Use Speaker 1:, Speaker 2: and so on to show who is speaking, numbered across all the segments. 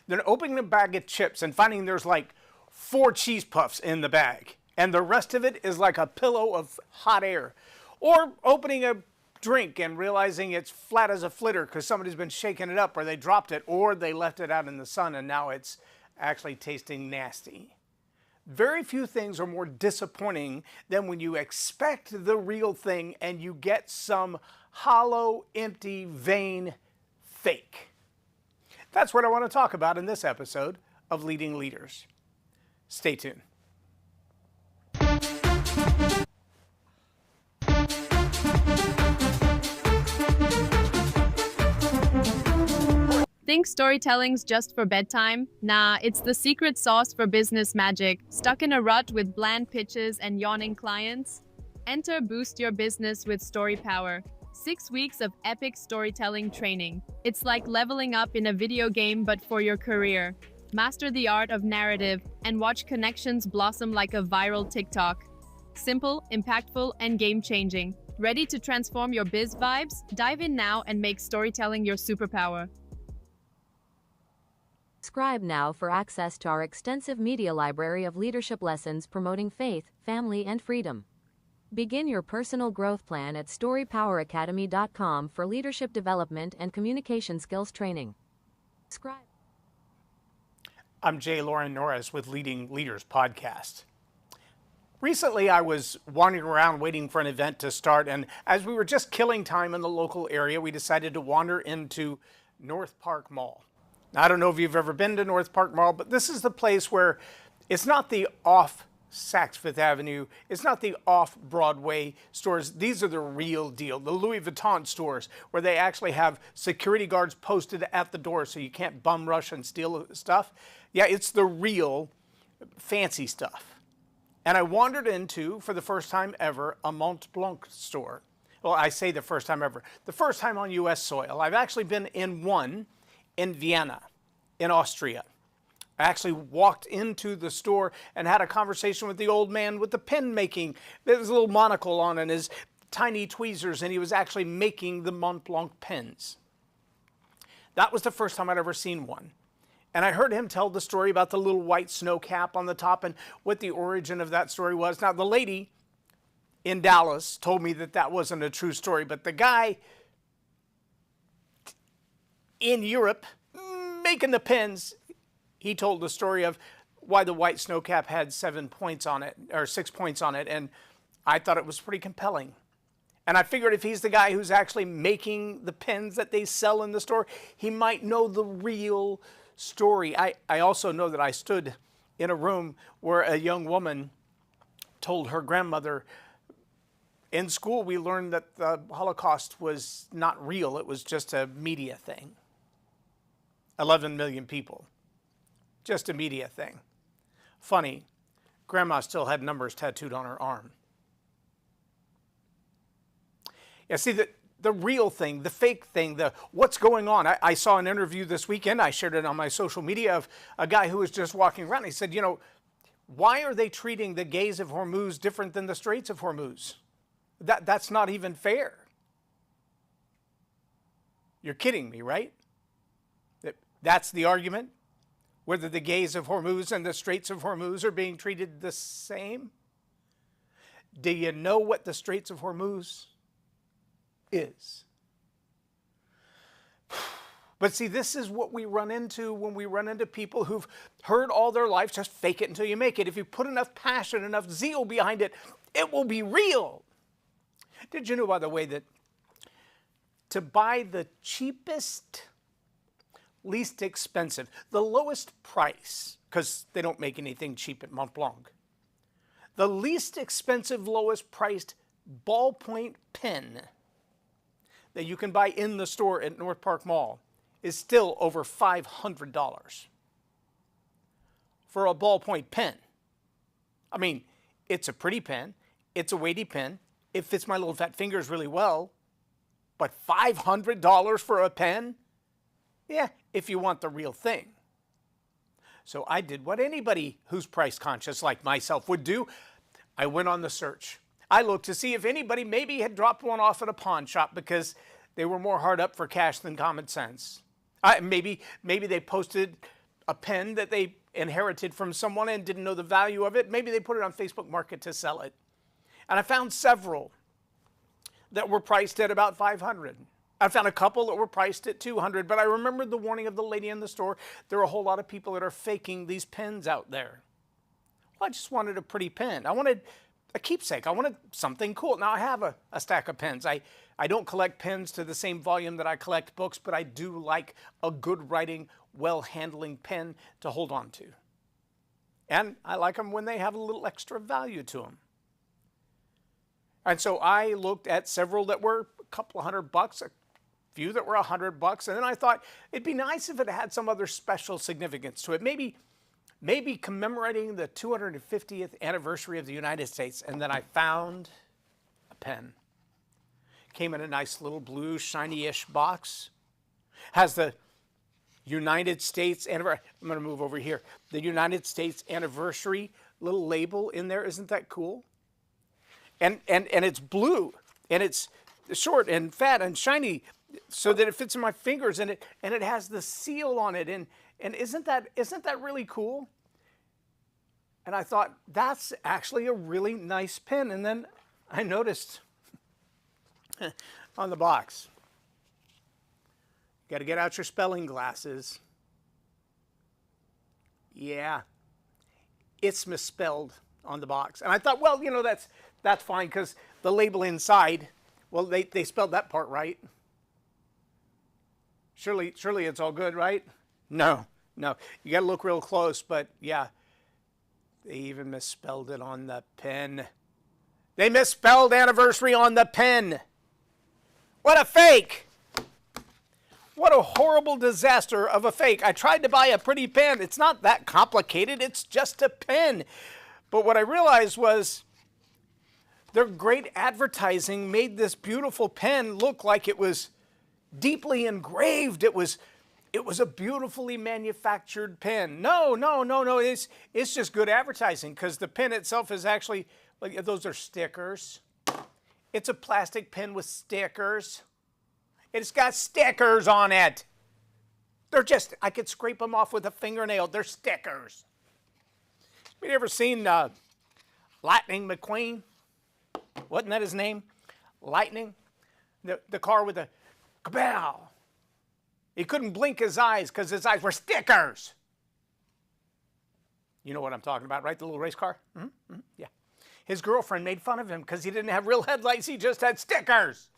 Speaker 1: than opening a bag of chips and finding there's like 4 cheese puffs in the bag and the rest of it is like a pillow of hot air. Or opening a drink and realizing it's flat as a flitter because somebody's been shaking it up, or they dropped it, or they left it out in the sun and now it's actually tasting nasty. Very few things are more disappointing than when you expect the real thing and you get some hollow, empty, vain fake. That's what I want to talk about in this episode of Leading Leaders. Stay tuned.
Speaker 2: Think storytelling's just for bedtime? Nah, it's the secret sauce for business magic. Stuck in a rut with bland pitches and yawning clients? Enter Boost Your Business with Story Power. 6 weeks of epic storytelling training. It's like leveling up in a video game but for your career. Master the art of narrative and watch connections blossom like a viral TikTok. Simple, impactful, and game-changing. Ready to transform your biz vibes? Dive in now and make storytelling your superpower.
Speaker 3: Subscribe now for access to our extensive media library of leadership lessons promoting faith, family, and freedom. Begin your personal growth plan at storypoweracademy.com for leadership development and communication skills training. Subscribe.
Speaker 1: I'm J. Lauren Norris with Leading Leaders Podcast. Recently, I was wandering around waiting for an event to start, and as we were just killing time in the local area, we decided to wander into North Park Mall. Now, I don't know if you've ever been to North Park Mall, but this is the place where it's not the off Saks Fifth Avenue, it's not the off Broadway stores. These are the real deal, the Louis Vuitton stores, where they actually have security guards posted at the door so you can't bum rush and steal stuff. Yeah, it's the real fancy stuff. And I wandered into, for the first time ever, a Mont Blanc store. Well, I say the first time ever. The first time on U.S. soil. I've actually been in one in Vienna, in Austria. I actually walked into the store and had a conversation with the old man with the pen making. There was a little monocle on and his tiny tweezers, and he was actually making the Mont Blanc pens. That was the first time I'd ever seen one. And I heard him tell the story about the little white snow cap on the top and what the origin of that story was. Now, the lady in Dallas told me that that wasn't a true story, but the guy in Europe making the pens, he told the story of why the white snow cap had 7 points on it, or 6 points on it, and I thought it was pretty compelling. And I figured if he's the guy who's actually making the pens that they sell in the store, he might know the real story. I also know that I stood in a room where a young woman told her grandmother, in school we learned that the Holocaust was not real, it was just a media thing. 11 million people. Just a media thing. Funny, Grandma still had numbers tattooed on her arm. Yeah, see, the real thing, the fake thing, the what's going on. I saw an interview this weekend, I shared it on my social media, of a guy who was just walking around. He said, you know, why are they treating the gays of Hormuz different than the Straits of Hormuz? That's not even fair. You're kidding me, right? That's the argument? Whether the gays of Hormuz and the Straits of Hormuz are being treated the same? Do you know what the Straits of Hormuz is? But see, this is what we run into when we run into people who've heard all their life, just fake it until you make it. If you put enough passion, enough zeal behind it, it will be real. Did you know, by the way, that to buy the cheapest, least expensive, the lowest price, because they don't make anything cheap at Mont Blanc, the least expensive, lowest priced ballpoint pen that you can buy in the store at North Park Mall is still over $500 for a ballpoint pen. I mean, it's a pretty pen, it's a weighty pen, it fits my little fat fingers really well, but $500 for a pen? Yeah, if you want the real thing. So I did what anybody who's price conscious like myself would do. I went on the search. I looked to see if anybody maybe had dropped one off at a pawn shop because they were more hard up for cash than common sense. Maybe they posted a pen that they inherited from someone and didn't know the value of it. Maybe they put it on Facebook Market to sell it. And I found several that were priced at about $500. I found a couple that were priced at $200, but I remembered the warning of the lady in the store. There are a whole lot of people that are faking these pens out there. Well, I just wanted a pretty pen. I wanted a keepsake. I wanted something cool. Now I have a stack of pens. I don't collect pens to the same volume that I collect books, but I do like a good writing, well-handling pen to hold on to. And I like them when they have a little extra value to them. And so I looked at several that were a couple of $100, a few that were $100, and then I thought it'd be nice if it had some other special significance to it. Maybe commemorating the 250th anniversary of the United States. And then I found a pen. Came in a nice little blue shiny-ish box. Has the United States anniversary. I'm going to move over here. The United States anniversary little label in there. Isn't that cool? And it's blue, and it's short and fat and shiny, so that it fits in my fingers, and it has the seal on it, and isn't that really cool? And I thought that's actually a really nice pen, and then I noticed on the box, got to get out your spelling glasses. Yeah, it's misspelled on the box, and I thought, well, that's fine, because the label inside, well, they spelled that part right. Surely it's all good, right? No. You got to look real close, but yeah, they even misspelled it on the pen. They misspelled anniversary on the pen. What a fake! What a horrible disaster of a fake. I tried to buy a pretty pen. It's not that complicated. It's just a pen. But what I realized was their great advertising made this beautiful pen look like it was deeply engraved. It was a beautifully manufactured pen. No. It's just good advertising, because the pen itself is actually, like, those are stickers. It's a plastic pen with stickers. It's got stickers on it. They're just, I could scrape them off with a fingernail. They're stickers. Have you ever seen Lightning McQueen? Wasn't that his name? Lightning? The car with the kabow. He couldn't blink his eyes because his eyes were stickers. You know what I'm talking about, right? The little race car? Yeah. His girlfriend made fun of him because he didn't have real headlights. He just had stickers.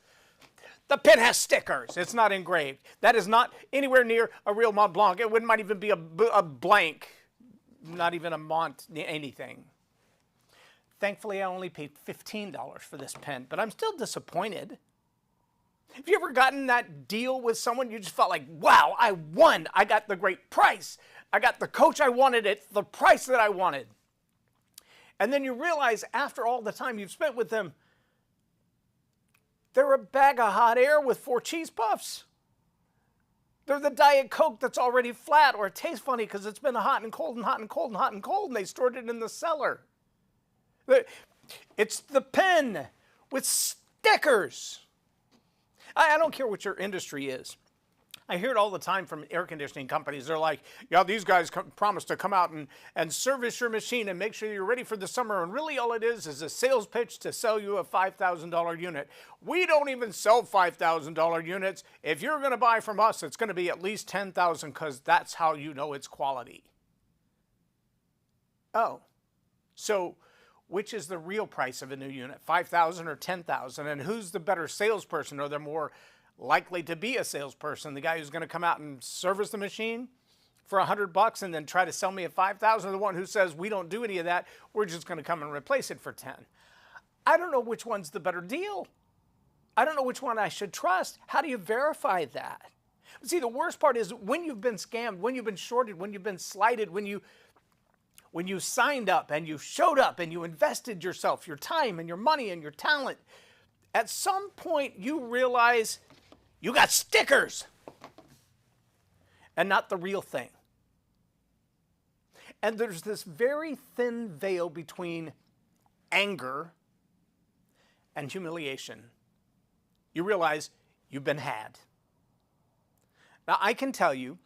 Speaker 1: The pen has stickers. It's not engraved. That is not anywhere near a real Mont Blanc. It might even be a blank, not even a Mont anything. Thankfully, I only paid $15 for this pen, but I'm still disappointed. Have you ever gotten that deal with someone you just felt like, wow, I won. I got the great price. I got the coach I wanted at the price that I wanted. And then you realize after all the time you've spent with them, they're a bag of hot air with 4 cheese puffs. They're the Diet Coke that's already flat, or it tastes funny because it's been hot and cold and hot and cold and hot and cold, and they stored it in the cellar. It's the pen with stickers. I don't care what your industry is. I hear it all the time from air conditioning companies. They're like, yeah, these guys promise to come out and service your machine and make sure you're ready for the summer. And really all it is a sales pitch to sell you a $5,000 unit. We don't even sell $5,000 units. If you're going to buy from us, it's going to be at least $10,000, because that's how you know it's quality. Oh, so which is the real price of a new unit, $5,000 or $10,000? And who's the better salesperson? Are there more likely to be a salesperson? The guy who's going to come out and service the machine for $100 and then try to sell me a $5,000, or the one who says, we don't do any of that, we're just going to come and replace it for $10? I don't know which one's the better deal. I don't know which one I should trust. How do you verify that? See, the worst part is when you've been scammed, when you've been shorted, when you've been slighted, when you signed up and you showed up and you invested yourself, your time and your money and your talent, at some point you realize you got stickers and not the real thing. And there's this very thin veil between anger and humiliation. You realize you've been had. Now, I can tell you,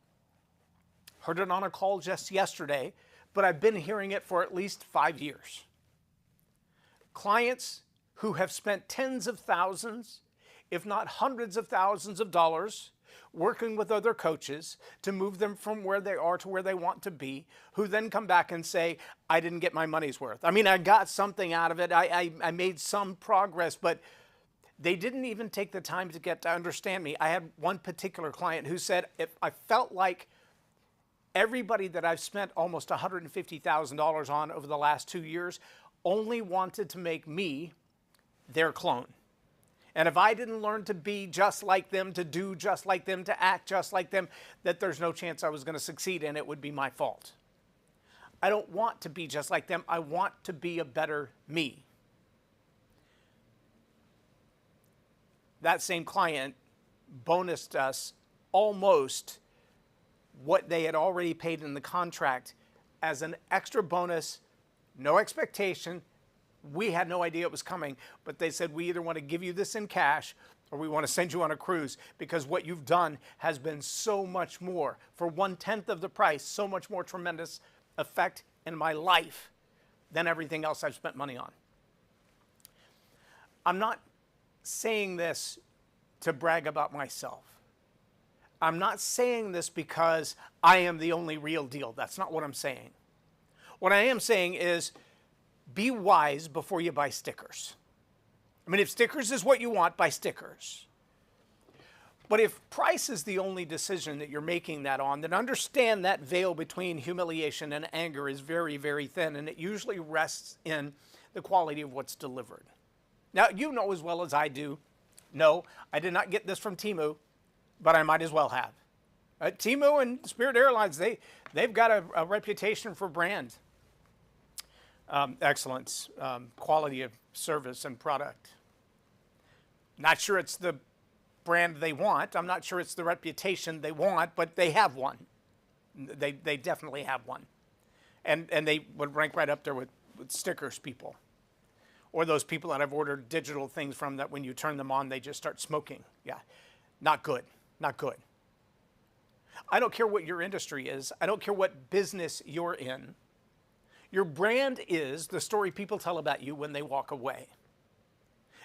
Speaker 1: Heard it on a call just yesterday, but I've been hearing it for at least 5 years. Clients who have spent tens of thousands, if not hundreds of thousands of dollars, working with other coaches to move them from where they are to where they want to be, who then come back and say, I didn't get my money's worth. I mean, I got something out of it. I made some progress, but they didn't even take the time to get to understand me. I had one particular client who said, if I felt like everybody that I've spent almost $150,000 on over the last 2 years only wanted to make me their clone. And if I didn't learn to be just like them, to do just like them, to act just like them, that there's no chance I was going to succeed and it would be my fault. I don't want to be just like them. I want to be a better me. That same client bonused us almost what they had already paid in the contract as an extra bonus, no expectation. We had no idea it was coming, but they said, we either want to give you this in cash or we want to send you on a cruise because what you've done has been so much more. For 1/10 of the price, so much more tremendous effect in my life than everything else I've spent money on. I'm not saying this to brag about myself. I'm not saying this because I am the only real deal. That's not what I'm saying. What I am saying is, be wise before you buy stickers. I mean, if stickers is what you want, buy stickers. But if price is the only decision that you're making that on, then understand that veil between humiliation and anger is very, very thin, and it usually rests in the quality of what's delivered. Now, you know as well as I do, no, I did not get this from Temu, but I might as well have. Temu and Spirit Airlines, they've got a reputation for brand excellence, quality of service and product. Not sure it's the brand they want. I'm not sure it's the reputation they want, but they have one. They definitely have one. And they would rank right up there with stickers people. Or those people that I've ordered digital things from that when you turn them on, they just start smoking. Yeah, not good, not good. I don't care what your industry is. I don't care what business you're in. Your brand is the story people tell about you when they walk away.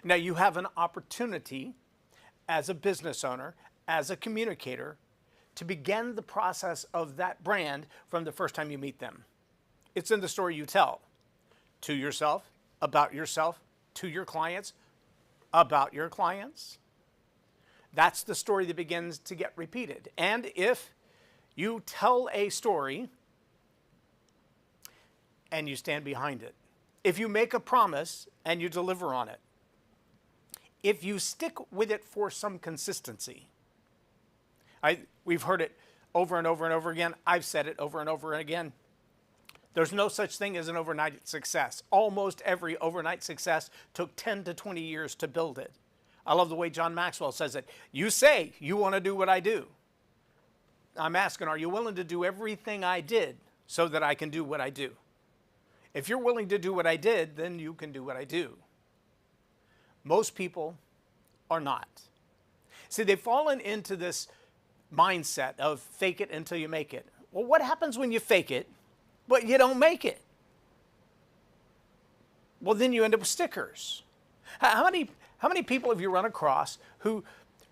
Speaker 1: Now, you have an opportunity as a business owner, as a communicator, to begin the process of that brand from the first time you meet them. It's in the story you tell to yourself, about yourself, to your clients, about your clients. That's the story that begins to get repeated. And if you tell a story and you stand behind it, if you make a promise and you deliver on it, if you stick with it for some consistency, we've heard it over and over and over again. I've said it over and over again. There's no such thing as an overnight success. Almost every overnight success took 10 to 20 years to build it. I love the way John Maxwell says it. You say you want to do what I do. I'm asking, are you willing to do everything I did so that I can do what I do? If you're willing to do what I did, then you can do what I do. Most people are not. See, they've fallen into this mindset of fake it until you make it. Well, what happens when you fake it, but you don't make it? Well, then you end up with stickers. How many people have you run across who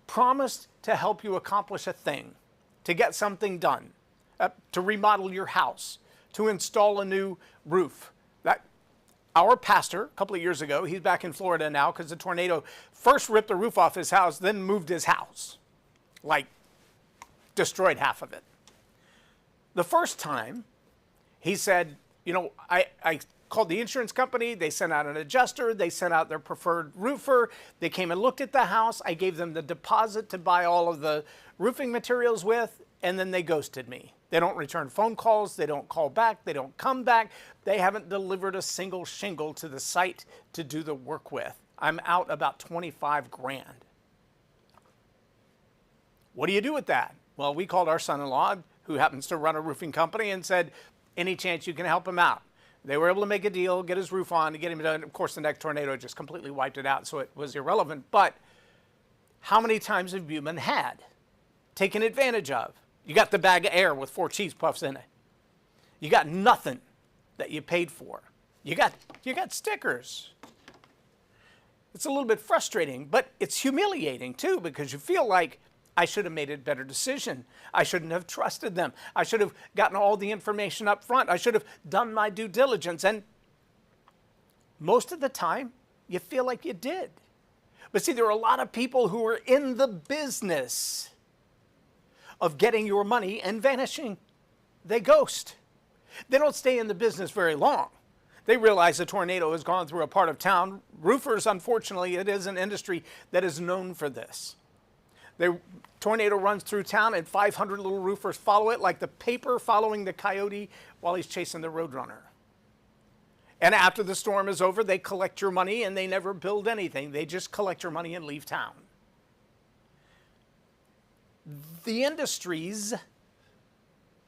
Speaker 1: promised to help you accomplish a thing, to get something done, to remodel your house, to install a new roof? Our pastor, a couple of years ago, he's back in Florida now because the tornado first ripped the roof off his house, then moved his house, like destroyed half of it. The first time, he said, you know, I called the insurance company, they sent out an adjuster, they sent out their preferred roofer, they came and looked at the house, I gave them the deposit to buy all of the roofing materials with, and then they ghosted me. They don't return phone calls, they don't call back, they don't come back, they haven't delivered a single shingle to the site to do the work with. I'm out about 25 grand. What do you do with that? Well, we called our son-in-law, who happens to run a roofing company, and said, any chance you can help him out? They were able to make a deal, get his roof on, to get him done. Of course, the next tornado just completely wiped it out, so it was irrelevant. But how many times have you been taken advantage of? You got the bag of air with 4 cheese puffs in it. You got nothing that you paid for. You got stickers. It's a little bit frustrating, but it's humiliating too, because you feel like I should have made a better decision. I shouldn't have trusted them. I should have gotten all the information up front. I should have done my due diligence. And most of the time, you feel like you did. But see, there are a lot of people who are in the business of getting your money and vanishing. They ghost. They don't stay in the business very long. They realize a tornado has gone through a part of town. Roofers, unfortunately, it is an industry that is known for this. The tornado runs through town and 500 little roofers follow it like the paper following the coyote while he's chasing the roadrunner. And after the storm is over, they collect your money and they never build anything. They just collect your money and leave town. The industries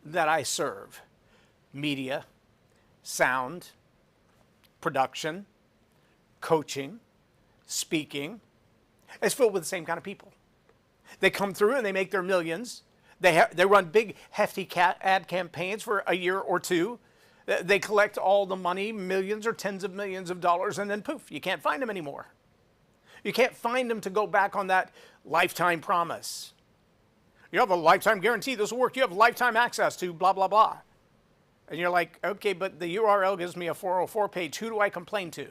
Speaker 1: that I serve, media, sound, production, coaching, speaking, is filled with the same kind of people. They come through and they make their millions. They run big, hefty ad campaigns for a year or two. They collect all the money, millions or tens of millions of dollars, and then poof, you can't find them anymore. You can't find them to go back on that lifetime promise. You have a lifetime guarantee this will work. You have lifetime access to blah, blah, blah. And you're like, okay, but the URL gives me a 404 page. Who do I complain to?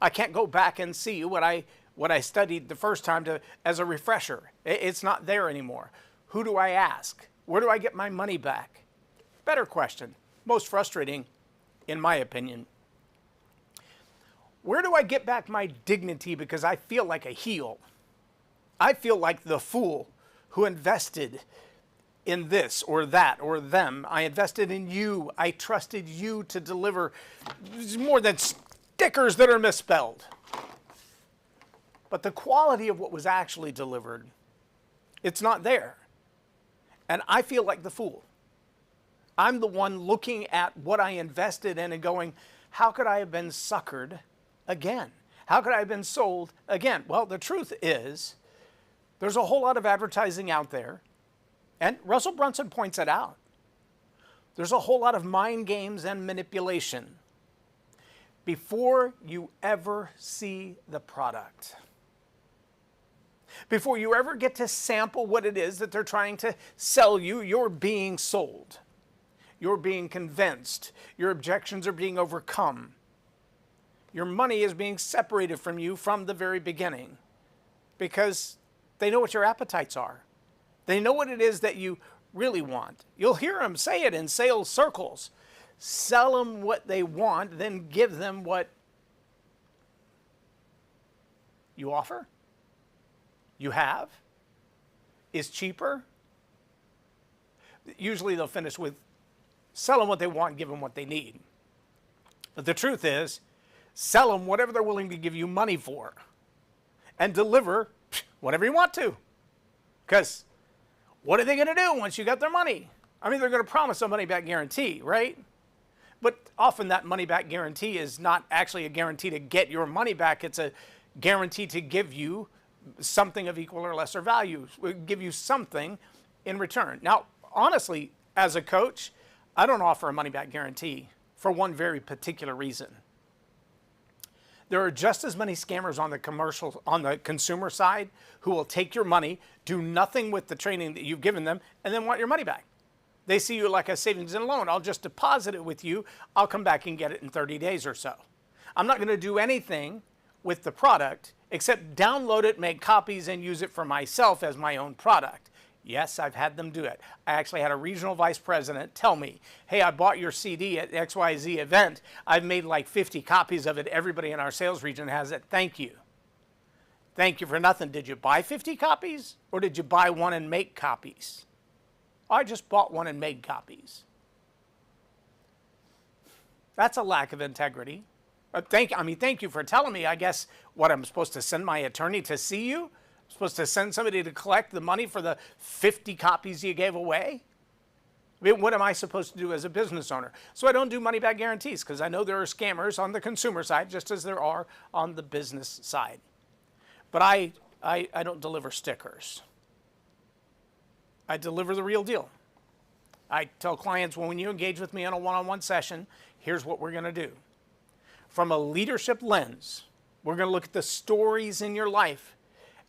Speaker 1: I can't go back and see what I studied the first time as a refresher. It's not there anymore. Who do I ask? Where do I get my money back? Better question. Most frustrating, in my opinion. Where do I get back my dignity because I feel like a heel? I feel like the fool who invested in this or that or them. I invested in you. I trusted you to deliver more than stickers that are misspelled. But the quality of what was actually delivered, it's not there. And I feel like the fool. I'm the one looking at what I invested in and going, how could I have been suckered again? How could I have been sold again? Well, the truth is, there's a whole lot of advertising out there, and Russell Brunson points it out. There's a whole lot of mind games and manipulation before you ever see the product. Before you ever get to sample what it is that they're trying to sell you, you're being sold. You're being convinced. Your objections are being overcome. Your money is being separated from you from the very beginning because they know what your appetites are. They know what it is that you really want. You'll hear them say it in sales circles. Sell them what they want, then give them what you offer, you have, is cheaper. Usually they'll finish with sell them what they want, give them what they need. But the truth is, sell them whatever they're willing to give you money for and deliver whatever you want to. Because what are they going to do once you got their money? I mean, they're going to promise a money-back guarantee, right? But often that money-back guarantee is not actually a guarantee to get your money back. It's a guarantee to give you something of equal or lesser value, give you something in return. Now, honestly, as a coach, I don't offer a money-back guarantee for one very particular reason. There are just as many scammers on the consumer side who will take your money, do nothing with the training that you've given them, and then want your money back. They see you like a savings and loan. I'll just deposit it with you. I'll come back and get it in 30 days or so. I'm not going to do anything with the product except download it, make copies, and use it for myself as my own product. Yes, I've had them do it. I actually had a regional vice president tell me, hey, I bought your CD at XYZ event. I've made like 50 copies of it. Everybody in our sales region has it. Thank you. Thank you for nothing. Did you buy 50 copies or did you buy one and make copies? I just bought one and made copies. That's a lack of integrity. Thank you for telling me. I guess what, I'm supposed to send my attorney to see you? I'm supposed to send somebody to collect the money for the 50 copies you gave away? I mean, what am I supposed to do as a business owner? So I don't do money-back guarantees because I know there are scammers on the consumer side just as there are on the business side. But I don't deliver stickers. I deliver the real deal. I tell clients, well, when you engage with me on a one-on-one session, here's what we're going to do. From a leadership lens, we're going to look at the stories in your life,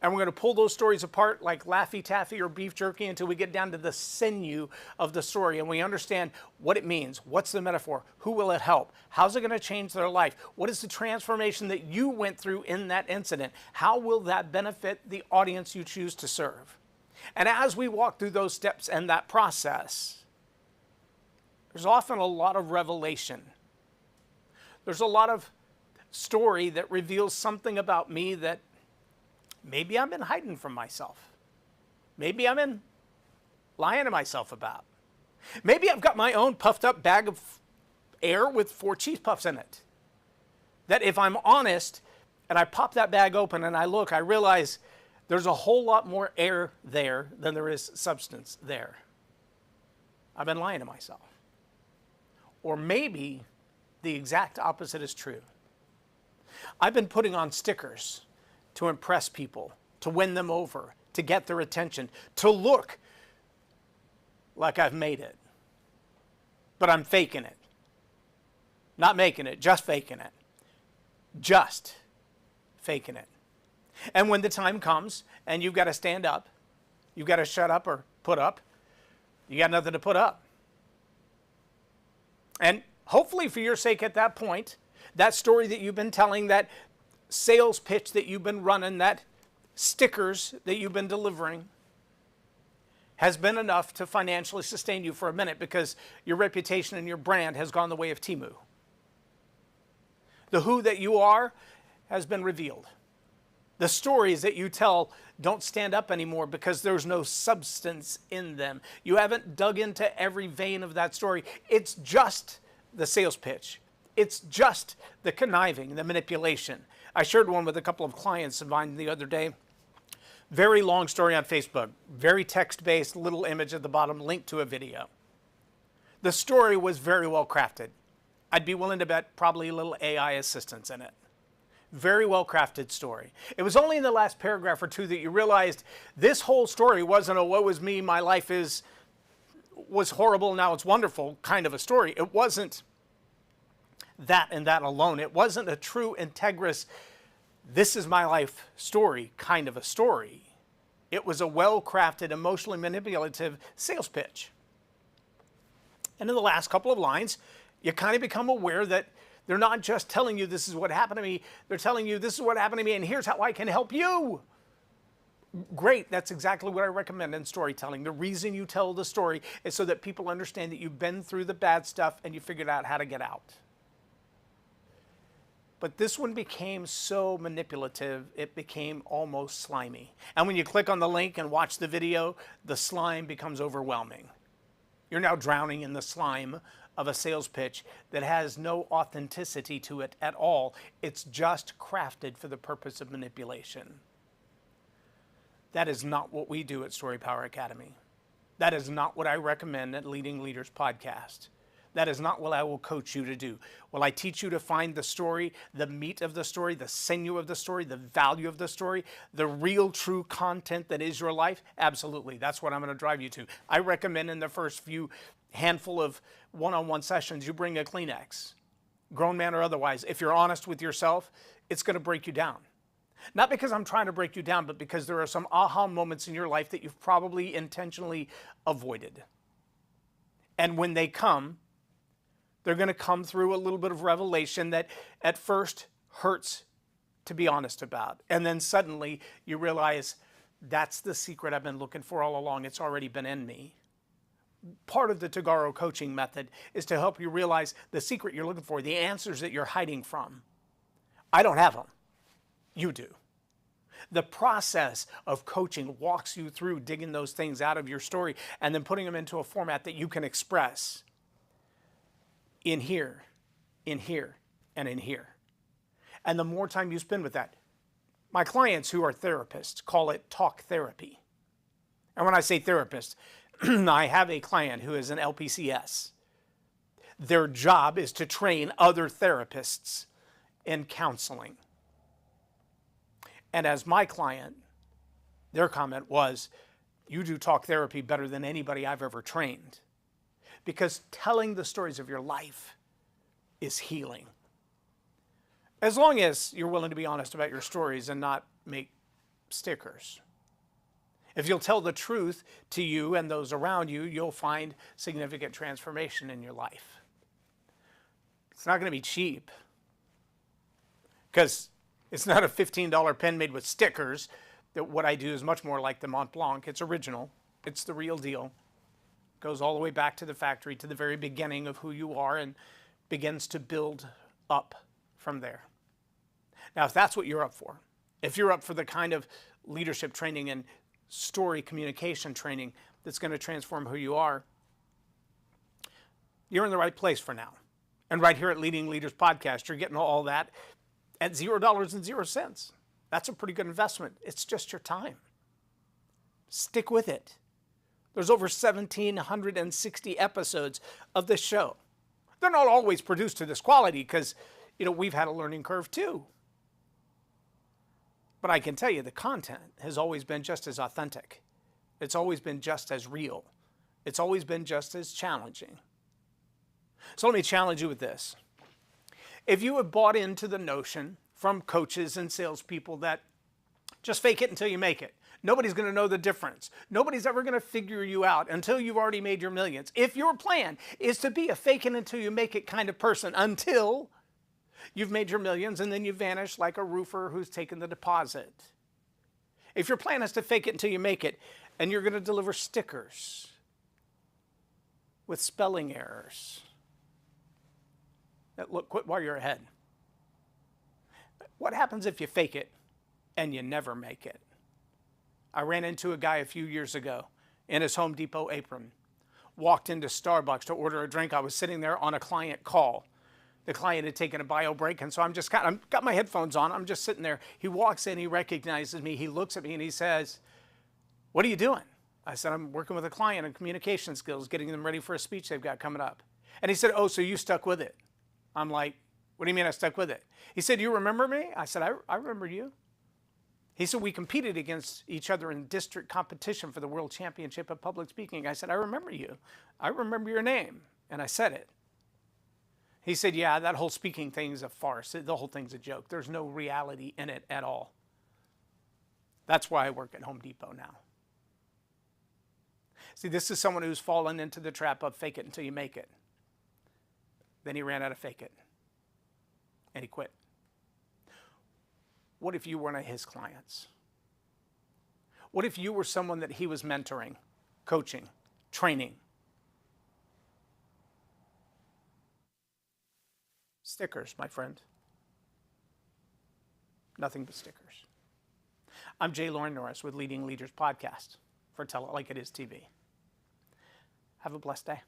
Speaker 1: and we're going to pull those stories apart like Laffy Taffy or beef jerky until we get down to the sinew of the story and we understand what it means. What's the metaphor? Who will it help? How's it going to change their life? What is the transformation that you went through in that incident? How will that benefit the audience you choose to serve? And as we walk through those steps and that process, there's often a lot of revelation. There's a lot of story that reveals something about me that maybe I've been hiding from myself. Maybe I've been lying to myself about. Maybe I've got my own puffed up bag of air with 4 cheese puffs in it. That if I'm honest and I pop that bag open and I look, I realize there's a whole lot more air there than there is substance there. I've been lying to myself. Or maybe the exact opposite is true. I've been putting on stickers to impress people, to win them over, to get their attention, to look like I've made it. But I'm faking it. Not making it, just faking it. Just faking it. And when the time comes and you've got to stand up, you've got to shut up or put up, you got nothing to put up. And hopefully for your sake at that point, that story that you've been telling, that sales pitch that you've been running, that stickers that you've been delivering has been enough to financially sustain you for a minute because your reputation and your brand has gone the way of Temu. The who that you are has been revealed. The stories that you tell don't stand up anymore because there's no substance in them. You haven't dug into every vein of that story. It's just the sales pitch. It's just the conniving, the manipulation. I shared one with a couple of clients of mine the other day. Very long story on Facebook, very text-based, little image at the bottom, link to a video. The story was very well crafted. I'd be willing to bet probably a little AI assistance in it. Very well crafted story. It was only in the last paragraph or two that you realized this whole story wasn't a woe is me, my life was horrible, now it's wonderful kind of a story. It wasn't that and that alone. It wasn't a true integrous, this is my life story kind of a story. It was a well-crafted, emotionally manipulative sales pitch. And in the last couple of lines, you kind of become aware that they're not just telling you this is what happened to me, they're telling you this is what happened to me and here's how I can help you. Great, that's exactly what I recommend in storytelling. The reason you tell the story is so that people understand that you've been through the bad stuff and you figured out how to get out. But this one became so manipulative, it became almost slimy. And when you click on the link and watch the video, the slime becomes overwhelming. You're now drowning in the slime of a sales pitch that has no authenticity to it at all. It's just crafted for the purpose of manipulation. That is not what we do at Story Power Academy. That is not what I recommend at Leading Leaders Podcast. That is not what I will coach you to do. Will I teach you to find the story, the meat of the story, the sinew of the story, the value of the story, the real true content that is your life? Absolutely. That's what I'm going to drive you to. I recommend in the first few handful of one-on-one sessions, you bring a Kleenex, grown man or otherwise. If you're honest with yourself, it's going to break you down. Not because I'm trying to break you down, but because there are some aha moments in your life that you've probably intentionally avoided. And when they come, they're going to come through a little bit of revelation that at first hurts to be honest about. And then suddenly you realize that's the secret I've been looking for all along. It's already been in me. Part of the Tagaro coaching method is to help you realize the secret you're looking for, the answers that you're hiding from. I don't have them. You do. The process of coaching walks you through digging those things out of your story and then putting them into a format that you can express in here, and in here. And the more time you spend with that, my clients who are therapists call it talk therapy. And when I say therapist, I have a client who is an LPCS. Their job is to train other therapists in counseling. And as my client, their comment was, You do talk therapy better than anybody I've ever trained, because telling the stories of your life is healing. As long as you're willing to be honest about your stories and not make stickers. If you'll tell the truth to you and those around you, you'll find significant transformation in your life. It's not going to be cheap, because it's not a $15 pen made with stickers. That what I do is much more like the Mont Blanc. It's original. It's the real deal. Goes all the way back to the factory, to the very beginning of who you are, and begins to build up from there. Now, if that's what you're up for, if you're up for the kind of leadership training and story communication training that's going to transform who you are, you're in the right place for now. And right here at Leading Leaders Podcast, you're getting all that at $0.00. That's a pretty good investment. It's just your time. Stick with it. There's over 1,760 episodes of this show. They're not always produced to this quality because, we've had a learning curve too. But I can tell you the content has always been just as authentic. It's always been just as real. It's always been just as challenging. So let me challenge you with this. If you have bought into the notion from coaches and salespeople that just fake it until you make it, nobody's going to know the difference. Nobody's ever going to figure you out until you've already made your millions. If your plan is to be a fake it until you make it kind of person until you've made your millions and then you vanish like a roofer who's taken the deposit. If your plan is to fake it until you make it and you're going to deliver stickers with spelling errors that look, quit while you're ahead. What happens if you fake it and you never make it? I ran into a guy a few years ago in his Home Depot apron, walked into Starbucks to order a drink. I was sitting there on a client call. The client had taken a bio break, and so I'm got my headphones on. I'm just sitting there. He walks in, he recognizes me, he looks at me, and he says, "What are you doing?" I said, "I'm working with a client on communication skills, getting them ready for a speech they've got coming up." And he said, "Oh, so you stuck with it?" I'm like, "What do you mean I stuck with it?" He said, "You remember me?" I said, I remember you. He said, "We competed against each other in district competition for the World Championship of Public Speaking." I said, "I remember you. I remember your name." And I said it. He said, "Yeah, that whole speaking thing is a farce. The whole thing's a joke. There's no reality in it at all." That's why I work at Home Depot now. See, this is someone who's fallen into the trap of fake it until you make it. Then he ran out of fake it. And he quit. What if you were one of his clients? What if you were someone that he was mentoring, coaching, training? Stickers, my friend. Nothing but stickers. I'm J. Loren Norris with Leading Leaders Podcast for Tell It Like It Is TV. Have a blessed day.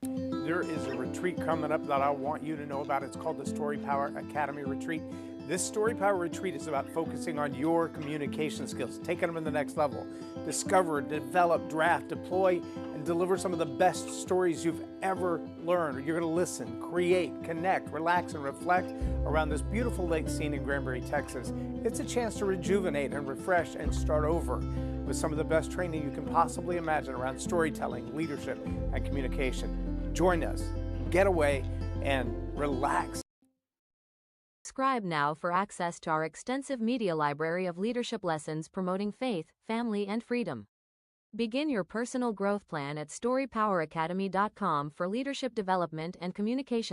Speaker 1: There is a retreat coming up that I want you to know about. It's called the Story Power Academy Retreat. This Story Power Retreat is about focusing on your communication skills, taking them to the next level. Discover, develop, draft, deploy, and deliver some of the best stories you've ever learned. You're going to listen, create, connect, relax, and reflect around this beautiful lake scene in Granbury, Texas. It's a chance to rejuvenate and refresh and start over with some of the best training you can possibly imagine around storytelling, leadership, and communication. Join us, get away, and relax.
Speaker 3: Subscribe now for access to our extensive media library of leadership lessons promoting faith, family, and freedom. Begin your personal growth plan at storypoweracademy.com for leadership development and communications.